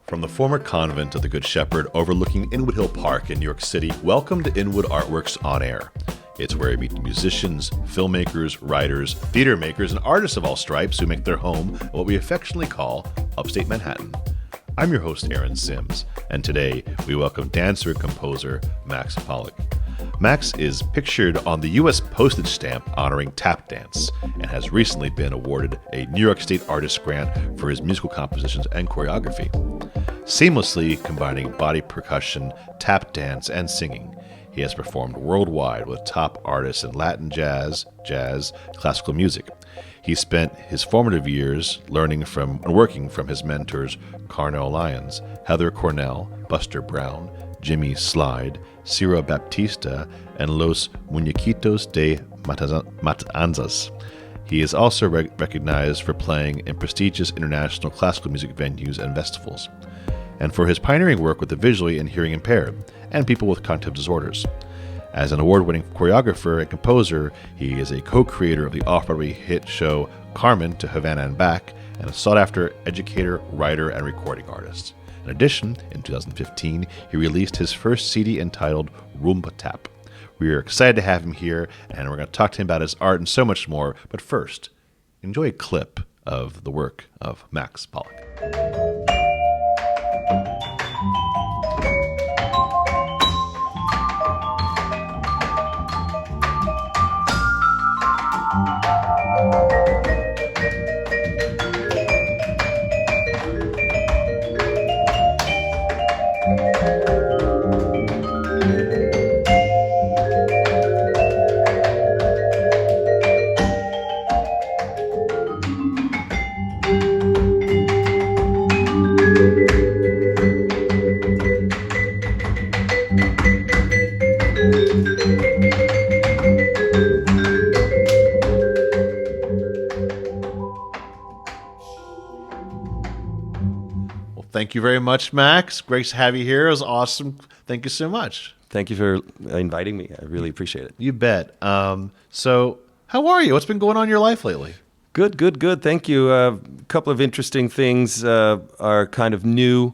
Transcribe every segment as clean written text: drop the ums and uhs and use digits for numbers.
From the former convent of the Good Shepherd overlooking Inwood Hill Park in New York City, welcome to Inwood Art Works On Air. It's where you meet musicians, filmmakers, writers, theater makers, and artists of all stripes who make their home at what we affectionately call Upstate Manhattan. I'm your host, Aaron Sims, and today we welcome dancer and composer Max Pollak. Max is pictured on the U.S. postage stamp honoring tap dance and has recently been awarded a New York State Artist Grant for his musical compositions and choreography. Seamlessly combining body percussion, tap dance, and singing, he has performed worldwide with top artists in Latin jazz, classical music. He spent his formative years learning from and working from his mentors Carnell Lyons, Heather Cornell, Buster Brown, Jimmy Slide, Ciro Baptista, and Los Muñequitos de Matanzas. He is also recognized for playing in prestigious international classical music venues and festivals, and for his pioneering work with the visually and hearing impaired and people with cognitive disorders. As an award-winning choreographer and composer, he is a co-creator of the off-Broadway hit show Carmen to Havana and Back, and a sought-after educator, writer, and recording artist. In addition, in 2015, he released his first CD entitled Rumba Tap. We are excited to have him here, and we're going to talk to him about his art and so much more. But first, enjoy a clip of the work of Max Pollak. Thank you very much, Max. Great to have you here. It was awesome. Thank you so much. Thank you for inviting me. I really appreciate it. You bet. So how are you? What's been going on in your life lately? Good. Thank you. A couple of interesting things are kind of new.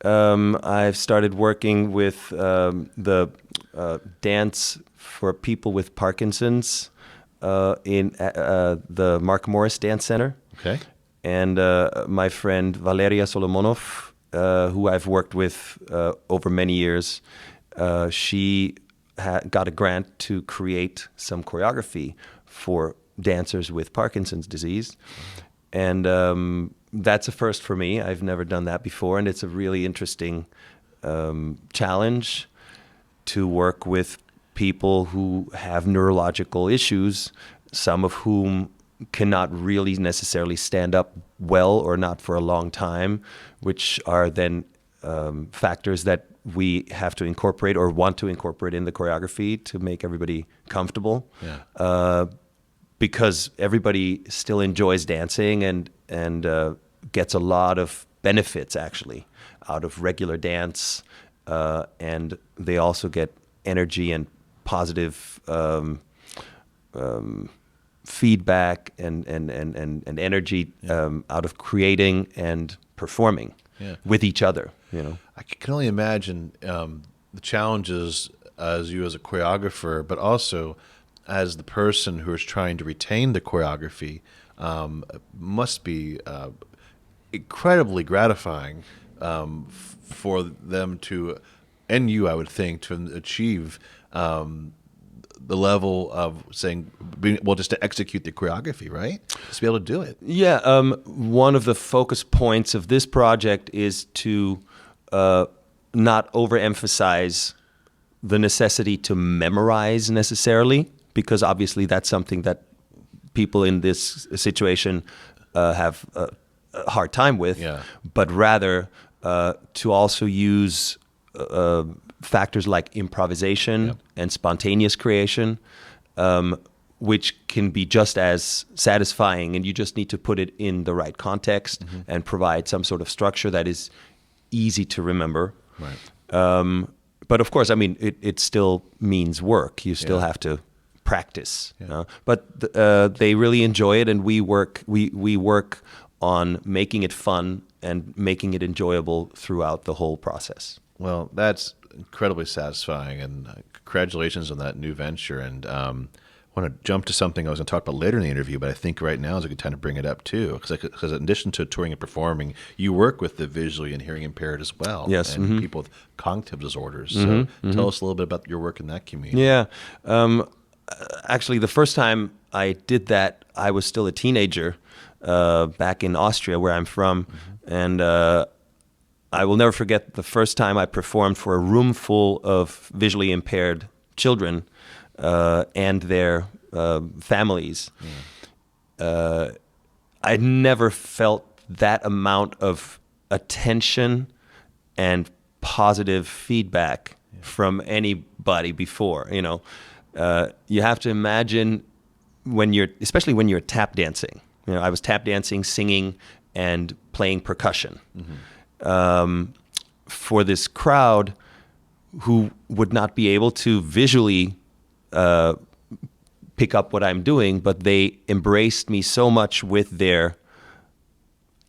I've started working with the dance for people with Parkinson's in the Mark Morris Dance Center. Okay. And my friend Valeria Solomonov, who I've worked with over many years, she got a grant to create some choreography for dancers with Parkinson's disease. And that's a first for me. I've never done that before, and it's a really interesting challenge to work with people who have neurological issues, some of whom cannot really necessarily stand up well or not for a long time, which are then factors that we have to incorporate or want to incorporate in the choreography to make everybody comfortable. Yeah. Because everybody still enjoys dancing and gets a lot of benefits actually out of regular dance, and they also get energy and positive feedback and energy out of creating and performing with each other. You know, I can only imagine the challenges as you as a choreographer, but also as the person who is trying to retain the choreography. Must be incredibly gratifying for them to, and you, I would think, to achieve the level of saying, just to execute the choreography, right? Just to be able to do it. Yeah. One of the focus points of this project is to not overemphasize the necessity to memorize necessarily, because obviously that's something that people in this situation have a hard time with, but rather to also use factors like improvisation and spontaneous creation, which can be just as satisfying, and you just need to put it in the right context and provide some sort of structure that is easy to remember. Right. But of course, I mean, it still means work. You still have to practice. But they really enjoy it, and we work on making it fun and making it enjoyable throughout the whole process. Well, that's incredibly satisfying, and congratulations on that new venture. And I want to jump to something I was going to talk about later in the interview, but I think right now is a good time to bring it up too, because in addition to touring and performing, you work with the visually and hearing impaired as well, yes, and people with cognitive disorders. So tell us a little bit about your work in that community. Yeah, actually, the first time I did that, I was still a teenager back in Austria, where I'm from, and I will never forget the first time I performed for a room full of visually impaired children and their families. I never felt that amount of attention and positive feedback from anybody before. You know, you have to imagine especially when you're tap dancing. You know, I was tap dancing, singing, and playing percussion. For this crowd who would not be able to visually pick up what I'm doing, but they embraced me so much with their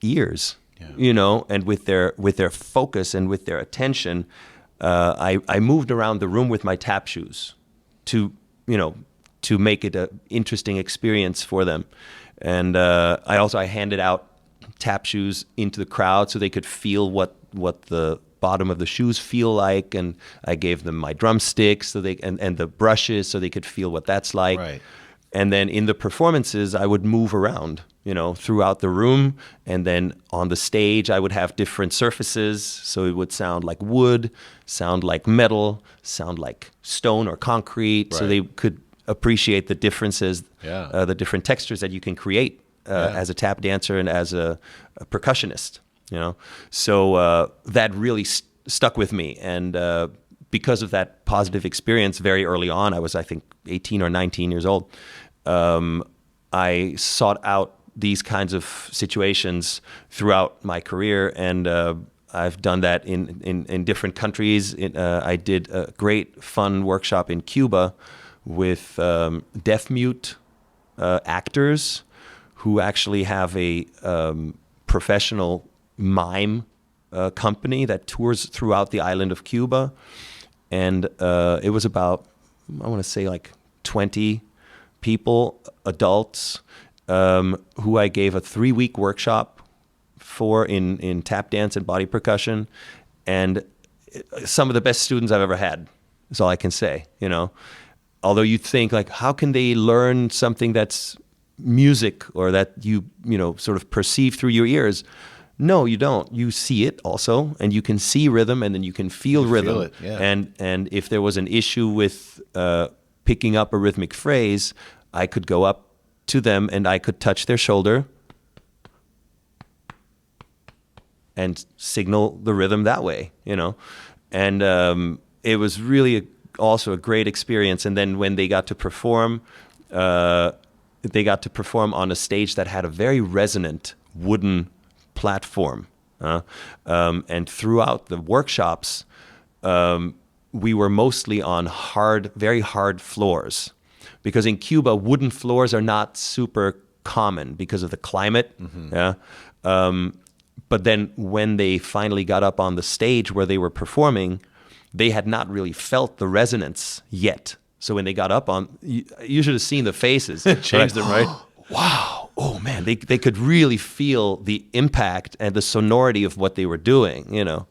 ears, you know, and with their focus and with their attention. I moved around the room with my tap shoes to make it an interesting experience for them. And I handed out tap shoes into the crowd so they could feel what the bottom of the shoes feel like, and I gave them my drumsticks and the brushes so they could feel what that's like. Right. And then in the performances, I would move around, you know, throughout the room, and then on the stage, I would have different surfaces, so it would sound like wood, sound like metal, sound like stone or concrete, so they could appreciate the differences, the different textures that you can create as a tap dancer and as a percussionist, you know. So that really stuck with me, and because of that positive experience very early on, I was, I think, 18 or 19 years old, I sought out these kinds of situations throughout my career, and I've done that in different countries. I did a great fun workshop in Cuba with deaf-mute actors who actually have a professional mime company that tours throughout the island of Cuba. And it was about, I want to say, like 20 people, adults, who I gave a 3-week workshop for in tap dance and body percussion. And some of the best students I've ever had, is all I can say, you know. Although you'd think, like, how can they learn something that's music or that you know, sort of perceive through your ears? No, you don't. You see it also, and you can see rhythm, and then you can feel rhythm. Feel it, yeah. And if there was an issue with picking up a rhythmic phrase, I could go up to them and I could touch their shoulder and signal the rhythm that way, you know. And it was really also a great experience. And then when they got to perform, on a stage that had a very resonant wooden platform. And throughout the workshops, we were mostly on very hard floors. Because in Cuba, wooden floors are not super common because of the climate. But then when they finally got up on the stage where they were performing, they had not really felt the resonance yet. So when they got up you should have seen the faces. It changed them, right? Wow. Oh, man. They could really feel the impact and the sonority of what they were doing, you know.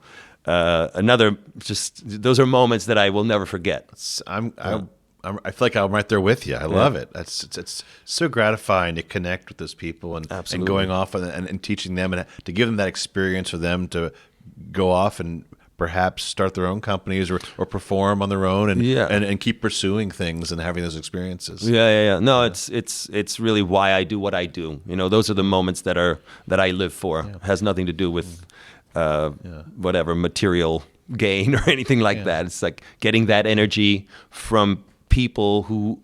Those are moments that I will never forget. I feel like I'm right there with you. I love it. It's so gratifying to connect with those people and going off and teaching them and to give them that experience for them to go off and perhaps start their own companies or perform on their own and keep pursuing things and having those experiences. No, it's really why I do what I do. You know, those are the moments that I live for. It has nothing to do with whatever material gain or anything like that. It's like getting that energy from people who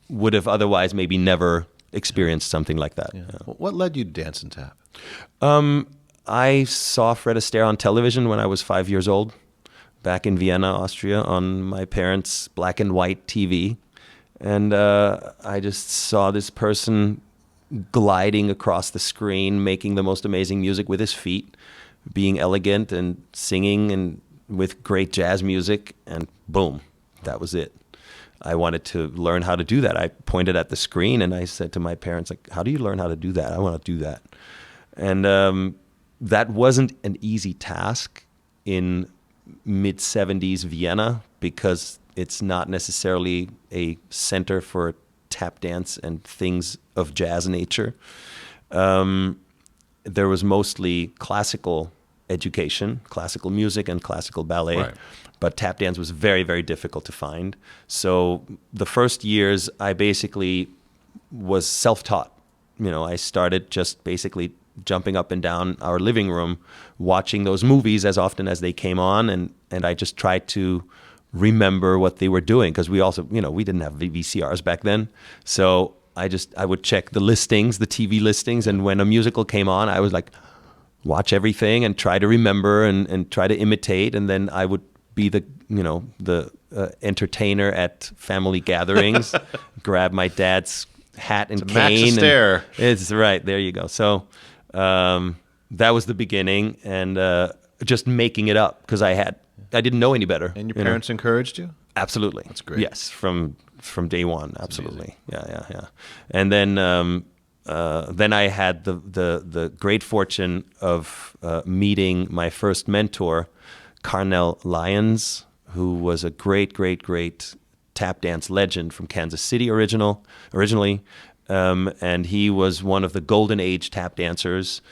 would have otherwise maybe never experienced something like that. What led you to dance and tap? I saw Fred Astaire on television when I was 5 years old, back in Vienna, Austria, on my parents' black and white TV. And I just saw this person gliding across the screen, making the most amazing music with his feet, being elegant and singing and with great jazz music, and boom, that was it. I wanted to learn how to do that. I pointed at the screen and I said to my parents, like, how do you learn how to do that? I want to do that. And that wasn't an easy task in mid-70s Vienna, because it's not necessarily a center for tap dance and things of jazz nature. There was mostly classical education, classical music and classical ballet. Right. But tap dance was very, very difficult to find. So the first years, I basically was self-taught. I started just basically jumping up and down our living room, watching those movies as often as they came on, and I just tried to remember what they were doing, because we also, we didn't have VCRs back then. So I would check the listings, the TV listings, and when a musical came on, I was like, watch everything and try to remember and try to imitate, and then I would be the entertainer at family gatherings, grab my dad's hat and cane. Match the stare. It's right, there you go. So that was the beginning, and just making it up, because I didn't know any better. And your parents encouraged you? Absolutely. That's great. Yes, from day one, absolutely. Yeah. And then I had the great fortune of meeting my first mentor, Carnell Lyons, who was a great tap dance legend from Kansas City originally. And he was one of the golden age tap dancers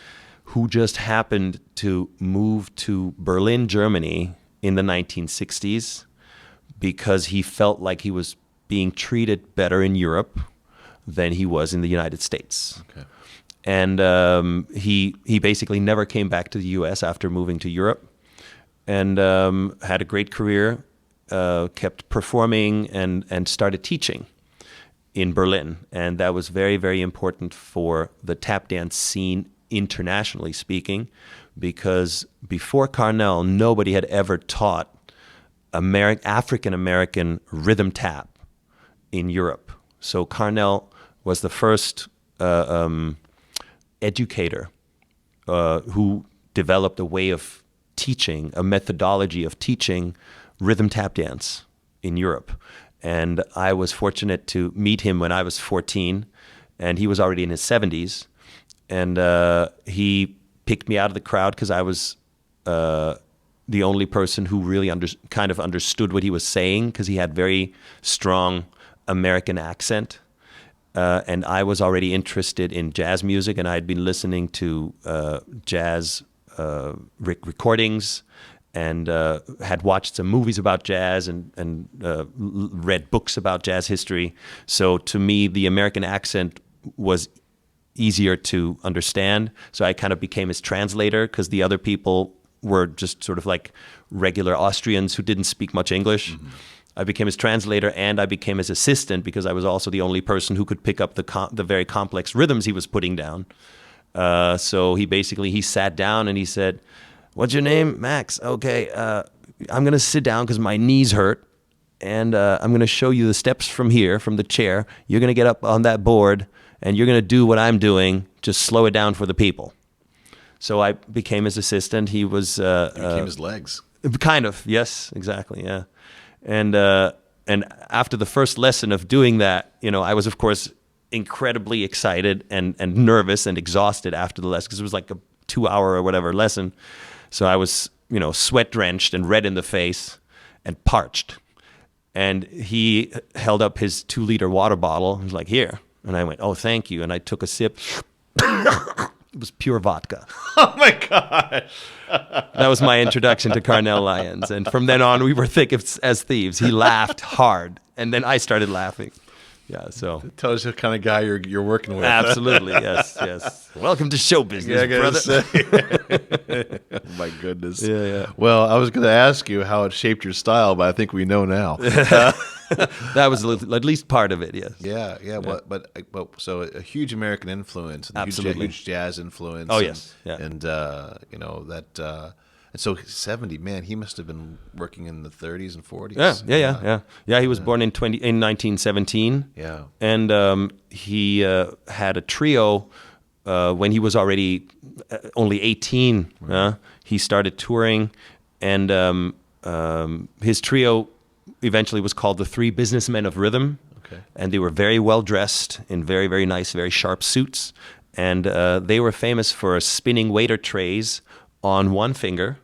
who just happened to move to Berlin, Germany in the 1960s, because he felt like he was being treated better in Europe than he was in the United States. Okay. And he basically never came back to the U.S. after moving to Europe, and had a great career, kept performing, and started teaching in Berlin. And that was very, very important for the tap dance scene, internationally speaking, because before Carnell, nobody had ever taught African-American rhythm tap in Europe. So Carnell was the first educator who developed a way of teaching, a methodology of teaching rhythm tap dance in Europe. And I was fortunate to meet him when I was 14, and he was already in his 70s. And he picked me out of the crowd because I was the only person who really kind of understood what he was saying, because he had very strong American accent. And I was already interested in jazz music, and I had been listening to jazz recordings, and had watched some movies about jazz, and read books about jazz history. So to me, the American accent was easier to understand. So I kind of became his translator, because the other people were just sort of like regular Austrians who didn't speak much English. Mm-hmm. I became his translator, and I became his assistant, because I was also the only person who could pick up the very complex rhythms he was putting down. So he sat down and he said, "What's your name?" "Max." "Okay, I'm going to sit down because my knees hurt, and I'm going to show you the steps from here, from the chair. You're going to get up on that board, and you're going to do what I'm doing. Just slow it down for the people." So I became his assistant. He was... you became his legs. Kind of, yes, exactly, yeah. And after the first lesson of doing that, I was, of course, incredibly excited and nervous and exhausted after the lesson, because it was like a 2-hour or whatever lesson. So I was, sweat-drenched and red in the face and parched. And he held up his 2-liter water bottle. He was like, "Here." And I went, "Oh, thank you." And I took a sip. It was pure vodka. Oh, my gosh. That was my introduction to Carnell Lyons. And from then on, we were thick as thieves. He laughed hard, and then I started laughing. Yeah, so. It tells you the kind of guy you're working with. Absolutely, yes. Welcome to show business, brother. Say. Oh, my goodness. Yeah. Well, I was going to ask you how it shaped your style, but I think we know now. That was at least part of it, yes. Yeah. But so a huge American influence, and Absolutely. huge jazz influence. Oh, yes. Yeah. And And so 70, man, he must have been working in the 30s and 40s. Yeah. He was born in 1917. Yeah. And he had a trio when he was already only 18. He started touring, and his trio eventually was called the Three Businessmen of Rhythm. Okay. And they were very well dressed in very, very nice, very sharp suits. And they were famous for spinning waiter trays on one finger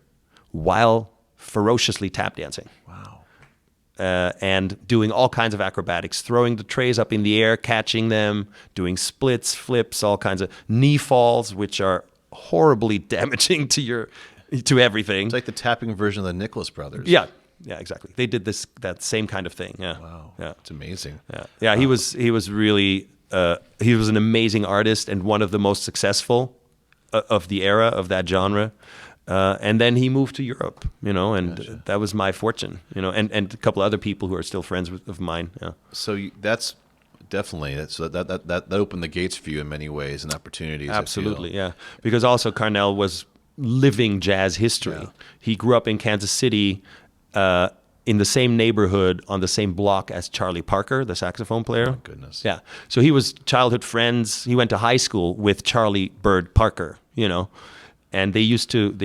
while ferociously tap dancing. Wow. And doing all kinds of acrobatics, throwing the trays up in the air, catching them, doing splits, flips, all kinds of knee falls, which are horribly damaging to everything. It's like the tapping version of the Nicholas Brothers. Yeah, exactly. They did that same kind of thing. Yeah. Wow. Yeah. It's amazing. Yeah. He was really he was an amazing artist and one of the most successful of the era of that genre. And then he moved to Europe, and that was my fortune, and a couple other people who are still friends of mine. Yeah. So that's definitely that opened the gates for you in many ways and opportunities. Absolutely, yeah. Because also Carnell was living jazz history. Yeah. He grew up in Kansas City, in the same neighborhood on the same block as Charlie Parker, the saxophone player. Oh, my goodness. Yeah. So he was childhood friends. He went to high school with Charlie Bird Parker, and they used to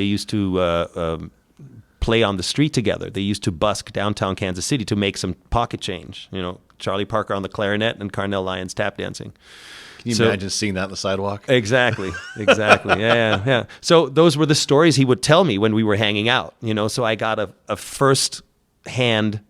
play on the street together. They used to busk downtown Kansas City to make some pocket change. Charlie Parker on the clarinet and Carnell Lyons tap dancing. Can you imagine seeing that on the sidewalk? Exactly. Yeah. So those were the stories he would tell me when we were hanging out. So I got a first-hand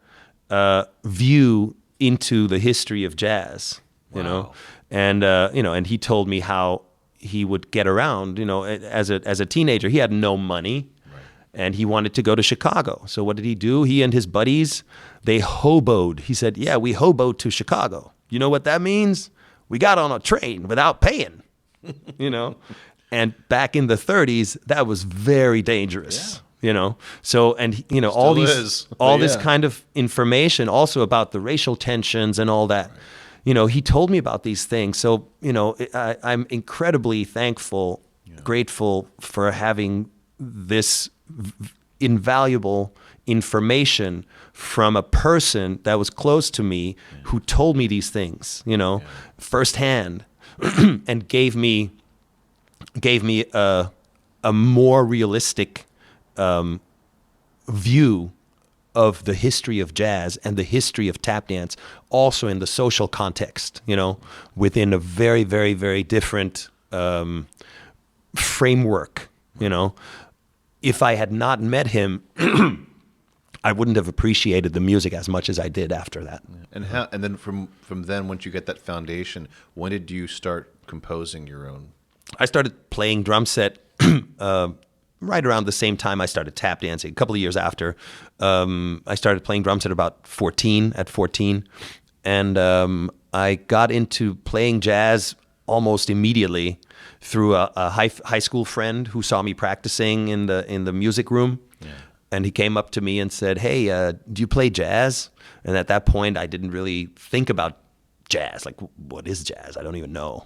view into the history of jazz. Wow. And he told me how he would get around, as a teenager. He had no money, right, and he wanted to go to Chicago. So what did he do? He and his buddies, they hoboed. He said, yeah, we hoboed to Chicago. You know what that means? We got on a train without paying, And back in the 30s, that was very dangerous. Yeah. So, and all this kind of information also about the racial tensions and all that. Right. He told me about these things. So, I'm incredibly thankful, grateful for having this invaluable information from a person that was close to me who told me these things, firsthand, and gave me a more realistic view of the history of jazz and the history of tap dance, also in the social context, within a very, very, very different framework. If I had not met him, I wouldn't have appreciated the music as much as I did after that. Yeah. And then from then, once you get that foundation, when did you start composing your own? I started playing drum set right around the same time I started tap dancing. A couple of years after, I started playing drum set at 14, and I got into playing jazz almost immediately through a high school friend who saw me practicing in the music room. Yeah. And he came up to me and said, hey, do you play jazz? And at that point, I didn't really think about jazz. Like, what is jazz? I don't even know,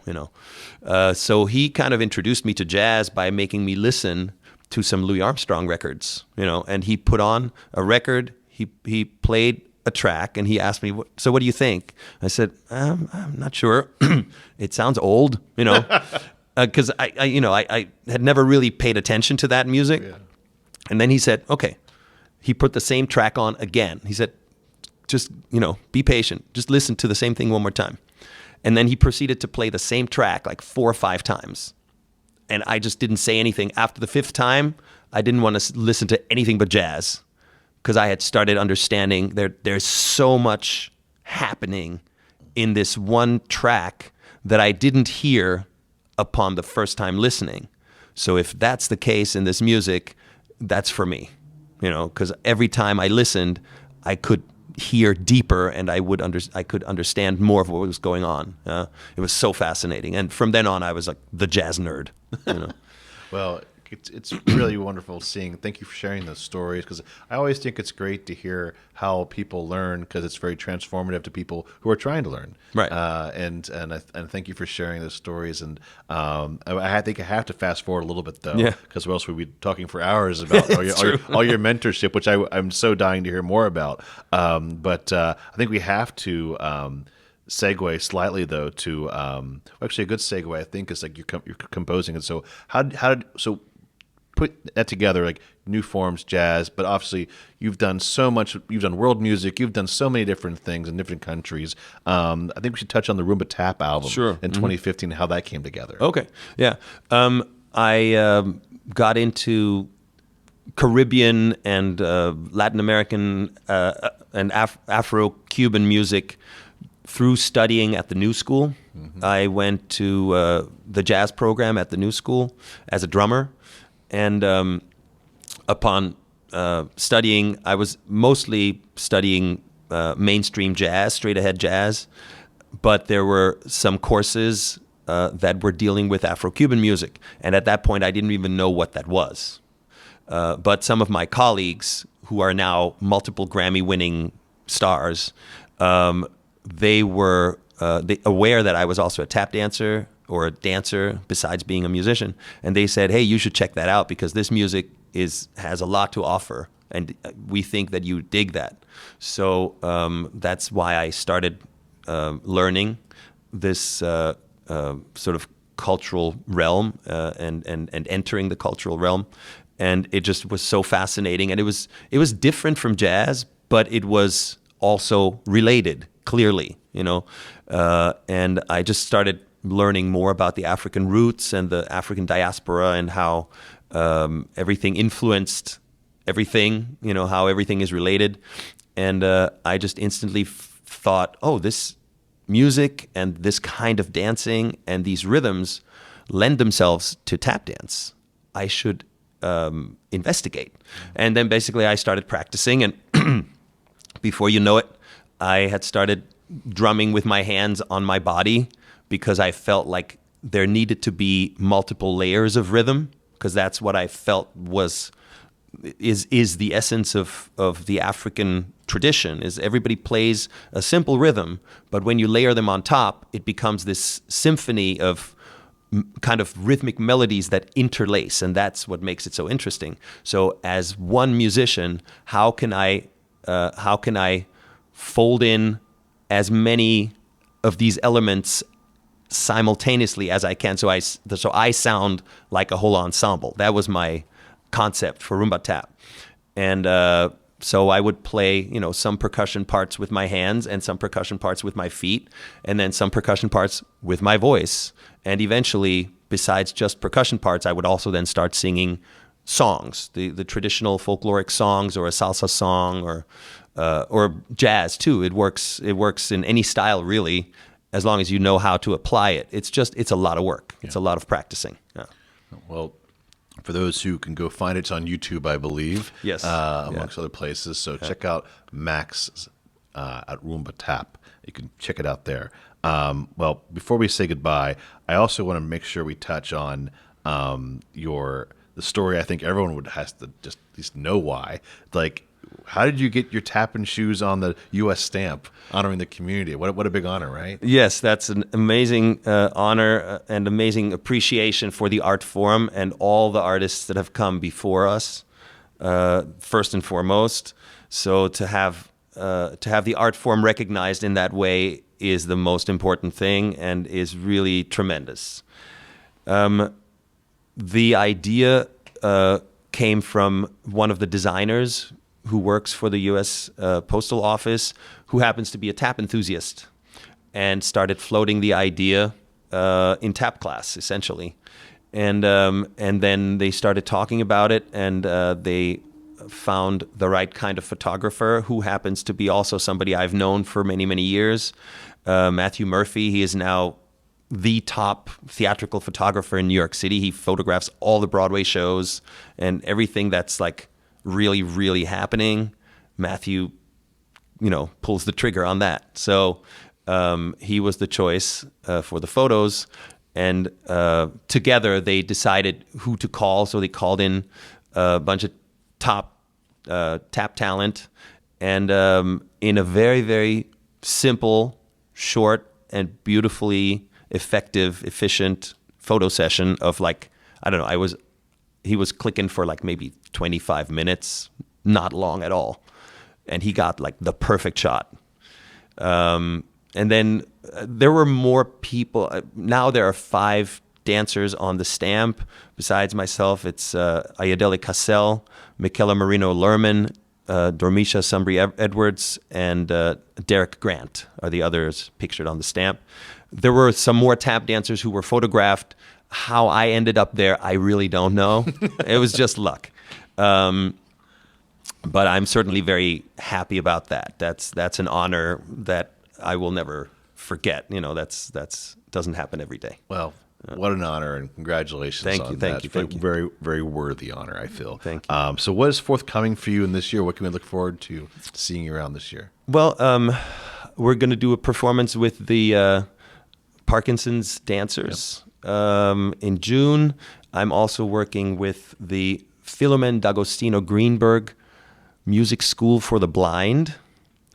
So he kind of introduced me to jazz by making me listen to some Louis Armstrong records, and he put on a record. He played a track, and he asked me, so what do you think? I said, I'm not sure. It sounds old, because I had never really paid attention to that music. Yeah. And then he said, okay. He put the same track on again. He said, just, be patient. Just listen to the same thing one more time. And then he proceeded to play the same track like 4 or 5 times. And I just didn't say anything. After the 5th time, I didn't want to listen to anything but jazz, because I had started understanding there's so much happening in this one track that I didn't hear upon the first time listening. So if that's the case in this music, that's for me, because every time I listened, I could hear deeper, and I could understand more of what was going on. It was so fascinating, and from then on, I was like the jazz nerd. Well, it's really wonderful seeing. Thank you for sharing those stories, because I always think it's great to hear how people learn, because it's very transformative to people who are trying to learn. Right. And thank you for sharing those stories. And I think I have to fast forward a little bit though, Yeah. because or else we'd be talking for hours about all your mentorship, which I'm so dying to hear more about. But I think we have to. Segue slightly though to actually a good segue I think is like you're composing, and so how did so put that together, like new forms, jazz, but obviously you've done so much. You've done world music. You've done so many different things in different countries. I think we should touch on the Rumba Tap album in 2015, how that came together. Okay, yeah. I got into Caribbean and Latin American and Afro-Cuban music through studying at the New School. I went to the jazz program at the New School as a drummer, and upon studying, I was mostly studying mainstream jazz, straight-ahead jazz, but there were some courses that were dealing with Afro-Cuban music, and at that point, I didn't even know what that was. But some of my colleagues, who are now multiple Grammy-winning stars, they were aware that I was also a tap dancer or a dancer besides being a musician, and they said, "Hey, you should check that out because this music has a lot to offer, and we think that you dig that." So that's why I started learning this sort of cultural realm and entering the cultural realm, and it just was so fascinating, and it was different from jazz, but it was also related. Clearly, and I just started learning more about the African roots and the African diaspora and how everything influenced everything, how everything is related. And I just instantly thought, oh, this music and this kind of dancing and these rhythms lend themselves to tap dance. I should investigate. And then basically I started practicing, and before you know it, I had started drumming with my hands on my body because I felt like there needed to be multiple layers of rhythm, because that's what I felt is the essence of the African tradition, is everybody plays a simple rhythm, but when you layer them on top, it becomes this symphony of kind of rhythmic melodies that interlace, and that's what makes it so interesting. So as one musician, how can I fold in as many of these elements simultaneously as I can, so I sound like a whole ensemble. That was my concept for Rumba Tap. And so I would play, some percussion parts with my hands and some percussion parts with my feet, and then some percussion parts with my voice. And eventually, besides just percussion parts, I would also then start singing songs, the traditional folkloric songs, or a salsa song, or jazz too. It works in any style really, as long as you know how to apply it. It's a lot of work. It's a lot of practicing. Yeah. Well, for those who can go find it, it's on YouTube, I believe. Yes. Amongst other places. So check out Max at Rumba Tap. You can check it out there. Well, before we say goodbye, I also want to make sure we touch on the story. I think everyone has to just at least know why. Like, how did you get your tapping shoes on the U.S. stamp honoring the community? What a big honor, right? Yes, that's an amazing honor and amazing appreciation for the art form and all the artists that have come before us, first and foremost. So to have the art form recognized in that way is the most important thing and is really tremendous. The idea came from one of the designers who works for the U.S. Postal Office, who happens to be a tap enthusiast, and started floating the idea in tap class, essentially. And then they started talking about it, and they found the right kind of photographer, who happens to be also somebody I've known for many, many years, Matthew Murphy. He is now the top theatrical photographer in New York City. He photographs all the Broadway shows and everything that's like really, really happening. Matthew, pulls the trigger on that. So he was the choice for the photos. and together they decided who to call. So they called in a bunch of top tap talent, and in a very, very simple, short, and beautifully effective, efficient photo session of like, I don't know, he was clicking for like maybe 25 minutes, not long at all. And he got like the perfect shot. And then there were more people. Now there are 5 dancers on the stamp. Besides myself, it's Ayadele Cassell, Michaela Marino Lerman, Dormisha Sumbry Edwards, and Derek Grant are the others pictured on the stamp. There were some more tap dancers who were photographed. How I ended up there, I really don't know. It was just luck. But I'm certainly very happy about that. That's an honor that I will never forget. You know, that's doesn't happen every day. Well, what an honor, and congratulations on that. Thank you. Very, very worthy honor, I feel. Thank you. So what is forthcoming for you in this year? What can we look forward to seeing you around this year? Well, we're going to do a performance with the Parkinson's dancers in June. I'm also working with the Philomen D'Agostino Greenberg Music School for the Blind,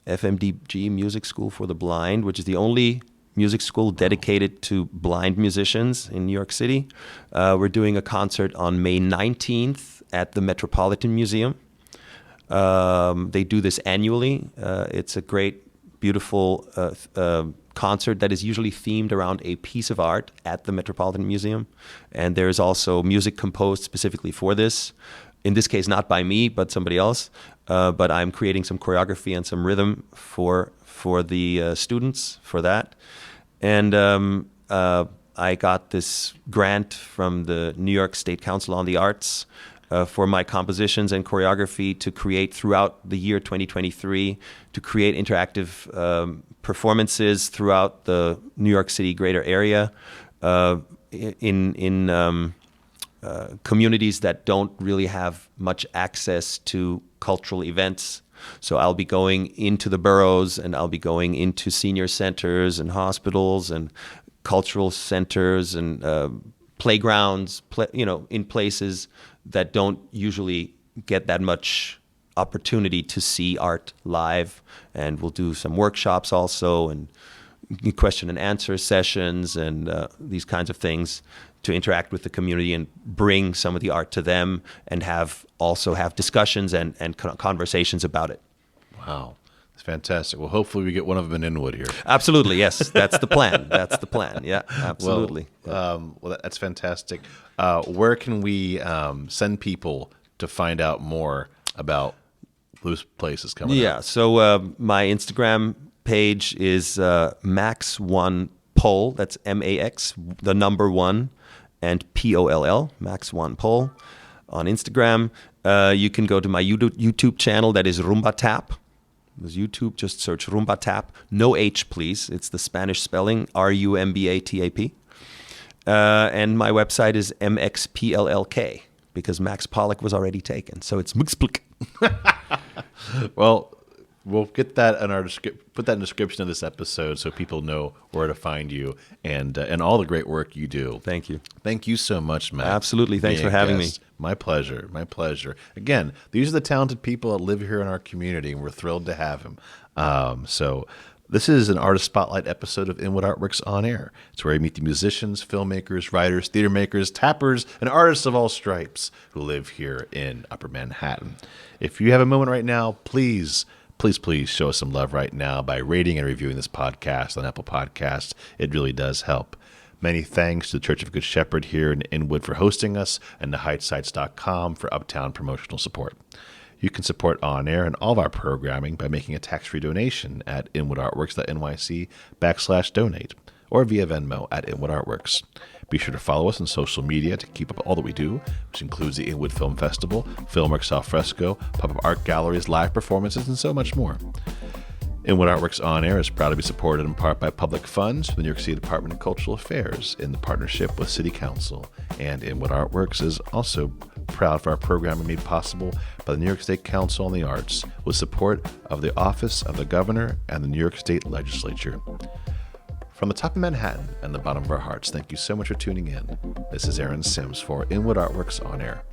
FMDG Music School for the Blind, which is the only music school dedicated to blind musicians in New York City. We're doing a concert on May 19th at the Metropolitan Museum. They do this annually. It's a great, beautiful concert that is usually themed around a piece of art at the Metropolitan Museum. And there's also music composed specifically for this. In this case, not by me, but somebody else. But I'm creating some choreography and some rhythm for the students for that. And I got this grant from the New York State Council on the Arts for my compositions and choreography to create throughout the year 2023, to create interactive performances throughout the New York City greater area in communities that don't really have much access to cultural events. So I'll be going into the boroughs, and I'll be going into senior centers and hospitals and cultural centers and playgrounds, in places that don't usually get that much opportunity to see art live. And we'll do some workshops also, and question and answer sessions, and these kinds of things to interact with the community and bring some of the art to them, and have discussions and conversations about it. Wow. It's fantastic. Well, hopefully we get one of them in Inwood here. Absolutely, yes. That's the plan. That's the plan. Yeah, absolutely. Well, that's fantastic. Where can we send people to find out more about those places coming up? Yeah, so my Instagram page is Max1Poll. That's MAX, the number 1, and POLL, Max1Poll on Instagram. You can go to my YouTube channel, that is Rumba Tap. There's YouTube, just search Rumba Tap. No H, please. It's the Spanish spelling, RUMBATAP. And my website is MXPLLK, because Max Pollak was already taken. So it's MXPLK. Well, we'll get that in our put that in the description of this episode so people know where to find you and all the great work you do. Thank you. Thank you so much, Matt. Absolutely. Thanks for having me. My pleasure. My pleasure. Again, these are the talented people that live here in our community, and we're thrilled to have them. So this is an Artist Spotlight episode of Inwood Art Works On Air. It's where you meet the musicians, filmmakers, writers, theater makers, tappers, and artists of all stripes who live here in Upper Manhattan. If you have a moment right now, please show us some love right now by rating and reviewing this podcast on Apple Podcasts. It really does help. Many thanks to the Church of Good Shepherd here in Inwood for hosting us, and TheHeightSites.com for Uptown promotional support. You can support On Air and all of our programming by making a tax-free donation at inwoodartworks.nyc/donate or via Venmo at Inwood Artworks. Be sure to follow us on social media to keep up all that we do, which includes the Inwood Film Festival, Filmworks Al Fresco, pop-up art galleries, live performances, and so much more. Inwood Art Works On Air is proud to be supported in part by public funds from the New York City Department of Cultural Affairs in the partnership with City Council. And Inwood Art Works is also proud for our programming made possible by the New York State Council on the Arts with support of the Office of the Governor and the New York State Legislature. From the top of Manhattan and the bottom of our hearts, thank you so much for tuning in. This is Aaron Sims for Inwood Art Works On Air.